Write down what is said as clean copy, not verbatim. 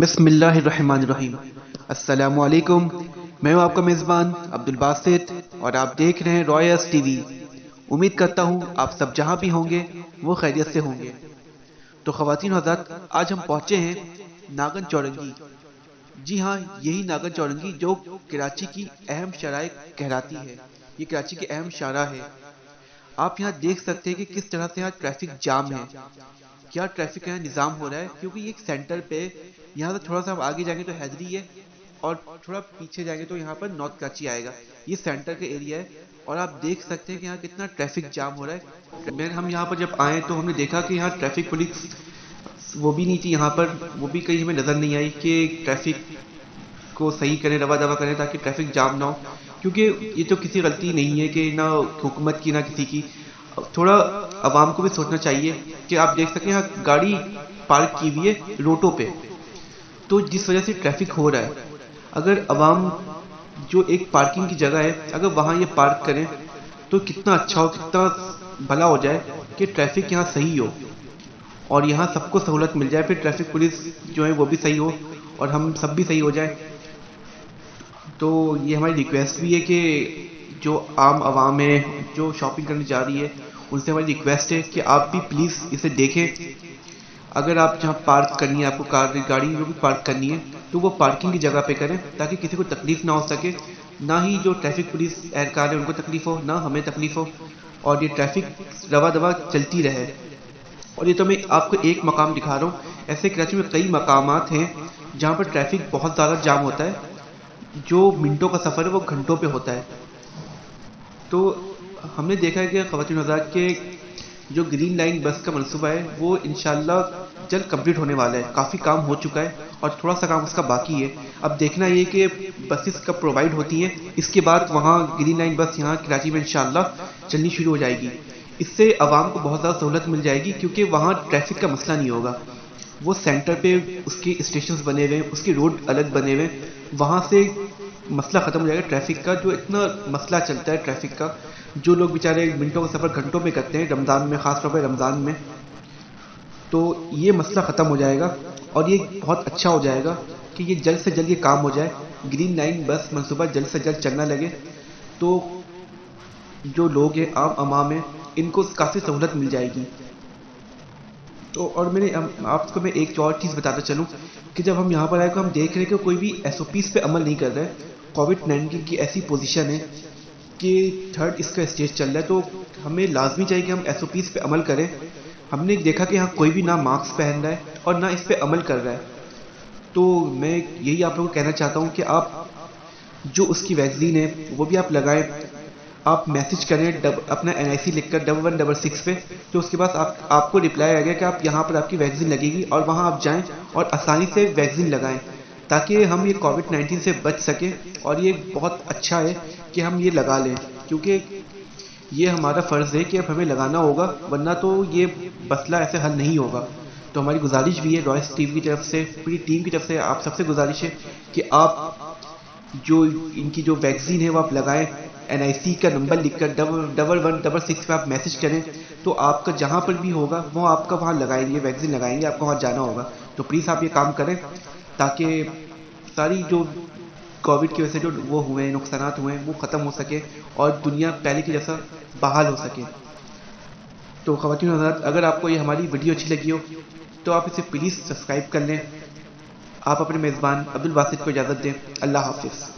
بسم اللہ الرحمن الرحیم۔ السلام علیکم، میں ہوں آپ کا میزبان عبدالباسط اور آپ دیکھ رہے ہیں رائس ٹی وی۔ امید کرتا ہوں آپ سب جہاں بھی ہوں گے وہ خیریت سے ہوں گے۔ تو خواتین و حضرات، آج ہم پہنچے ہیں ناگن چورنگی۔ جی ہاں، یہی ناگن چورنگی جو کراچی کی اہم شاہراہ کہلاتی ہے۔ یہ کراچی کی اہم شاہراہ ہے۔ آپ یہاں دیکھ سکتے ہیں کہ کس طرح سے یہاں ٹریفک جام ہے، کیا ٹریفک کا نظام ہو رہا ہے، کیونکہ یہ ایک سینٹر پہ، یہاں سے تھوڑا سا ہم آگے جائیں گے تو حیدری ہے اور تھوڑا پیچھے جائیں گے تو یہاں پر نارتھ کراچی آئے گا۔ یہ سینٹر کا ایریا ہے اور آپ دیکھ سکتے ہیں کہ یہاں کتنا ٹریفک جام ہو رہا ہے۔ ہم یہاں پر جب آئے تو ہم نے دیکھا کہ یہاں ٹریفک پولیس وہ بھی نہیں تھی یہاں پر، وہ بھی کہیں ہمیں نظر نہیں آئی کہ ٹریفک کو صحیح کریں، روا دوا کریں تاکہ ٹریفک جام نہ ہو، کیونکہ یہ تو کسی غلطی نہیں ہے کہ نہ حکومت کی نہ کسی کی، تھوڑا عوام کو بھی سوچنا چاہیے کہ آپ دیکھ سکتے ہیں یہاں گاڑی پارک کی ہوئی ہے روڈوں پہ، تو جس وجہ سے ٹریفک ہو رہا ہے۔ اگر عوام جو ایک پارکنگ کی جگہ ہے اگر وہاں یہ پارک کریں تو کتنا اچھا ہو، کتنا بھلا ہو جائے کہ ٹریفک یہاں صحیح ہو اور یہاں سب کو سہولت مل جائے، پھر ٹریفک پولیس جو ہے وہ بھی صحیح ہو اور ہم سب بھی صحیح ہو جائے۔ تو یہ ہماری ریکویسٹ بھی ہے کہ جو عام عوام ہے جو شاپنگ کرنے جا رہی ہے ان سے ہماری ریکویسٹ ہے کہ آپ بھی پلیز اسے دیکھیں۔ اگر آپ جہاں پارک کرنی ہے، آپ کو گاڑی جو بھی پارک کرنی ہے تو وہ پارکنگ کی جگہ پہ کریں تاکہ کسی کو تکلیف نہ ہو سکے، نہ ہی جو ٹریفک پولیس اہلکار ہے ان کو تکلیف ہو، نہ ہمیں تکلیف ہو، اور یہ ٹریفک روا دوا چلتی رہے۔ اور یہ تو میں آپ کو ایک مقام دکھا رہا ہوں، ایسے کراچی میں کئی مقامات ہیں جہاں پر ٹریفک بہت زیادہ جام ہوتا ہے، جو منٹوں کا سفر ہے وہ گھنٹوں پہ ہوتا ہے۔ تو ہم نے دیکھا ہے کہ خواتین حضرات کے جو گرین لائن بس کا منصوبہ ہے وہ انشاءاللہ جلد کمپلیٹ ہونے والا ہے، کافی کام ہو چکا ہے اور تھوڑا سا کام اس کا باقی ہے۔ اب دیکھنا یہ کہ بسز کب پرووائڈ ہوتی ہیں، اس کے بعد وہاں گرین لائن بس یہاں کراچی میں انشاءاللہ چلنی شروع ہو جائے گی۔ اس سے عوام کو بہت زیادہ سہولت مل جائے گی، کیونکہ وہاں ٹریفک کا مسئلہ نہیں ہوگا۔ وہ سینٹر پہ اس کے اسٹیشنز بنے ہوئے ہیں، اس کے روڈ الگ بنے ہوئے ہیں، وہاں سے مسئلہ ختم ہو جائے گا ٹریفک کا، جو اتنا مسئلہ چلتا ہے ٹریفک کا، جو لوگ بیچارے منٹوں کا سفر گھنٹوں میں کرتے ہیں رمضان میں، خاص طور پہ رمضان میں، تو یہ مسئلہ ختم ہو جائے گا اور یہ بہت اچھا ہو جائے گا کہ یہ جلد سے جلد یہ کام ہو جائے، گرین لائن بس منصوبہ جلد سے جلد چلنا لگے، تو جو لوگ ہیں عام عوام ہیں ان کو کافی سہولت مل جائے گی۔ تو اور آپ کو میں ایک اور چیز بتاتا چلوں کہ جب ہم یہاں پر آئے تو ہم دیکھ رہے ہیں کہ کوئی بھی ایس او پیز پہ عمل نہیں کر رہا ہے۔ کووڈ-19 کی ایسی پوزیشن ہے کہ تھرڈ اس کا اسٹیج چل رہا ہے، تو ہمیں لازمی چاہیے کہ ہم ایس او پیز پہ عمل کریں۔ ہم نے دیکھا کہ یہاں کوئی بھی نہ ماسک پہن رہا ہے اور نہ اس پہ عمل کر رہا ہے، تو میں یہی آپ لوگوں کو کہنا چاہتا ہوں کہ آپ جو اس کی ویکسین ہے وہ بھی آپ لگائیں۔ آپ میسج کریں اپنا NIC لکھ کر 1166 پہ، تو اس کے بعد آپ کو رپلائی آ گیا کہ آپ یہاں پر آپ کی ویکسین لگے گی، اور وہاں آپ جائیں اور آسانی سے ویکسین لگائیں تاکہ ہم یہ کووڈ-19 سے بچ سکیں۔ اور یہ بہت اچھا ہے کہ ہم یہ لگا لیں، کیونکہ یہ ہمارا فرض ہے کہ اب ہمیں لگانا ہوگا، ورنہ تو یہ مسئلہ ایسے حل نہیں ہوگا۔ تو ہماری گزارش بھی ہے رائس ٹی وی کی طرف سے، پوری ٹیم کی طرف سے آپ سب سے گزارش ہے کہ آپ جو ان کی جو ویکسین ہے وہ آپ لگائیں۔ NIC کا نمبر لکھ کر 1166 پہ آپ میسج کریں تو آپ کا جہاں پر بھی ہوگا وہ آپ کا وہاں لگائیں گے، ویکسین لگائیں گے، آپ کو وہاں جانا ہوگا۔ تو پلیز آپ یہ کام کریں تاکہ ساری جو کووڈ کی وجہ سے جو وہ ہوئے ہیں، نقصانات ہوئے ہیں، وہ ختم ہو سکے اور دنیا پہلے کی جیسا بحال ہو سکے۔ تو خواتین و حضرات، اگر آپ کو یہ ہماری ویڈیو اچھی لگی ہو تو آپ اسے پلیز سبسکرائب کر لیں۔ آپ اپنے میزبان عبدالباسط کو اجازت دیں۔ اللہ حافظ۔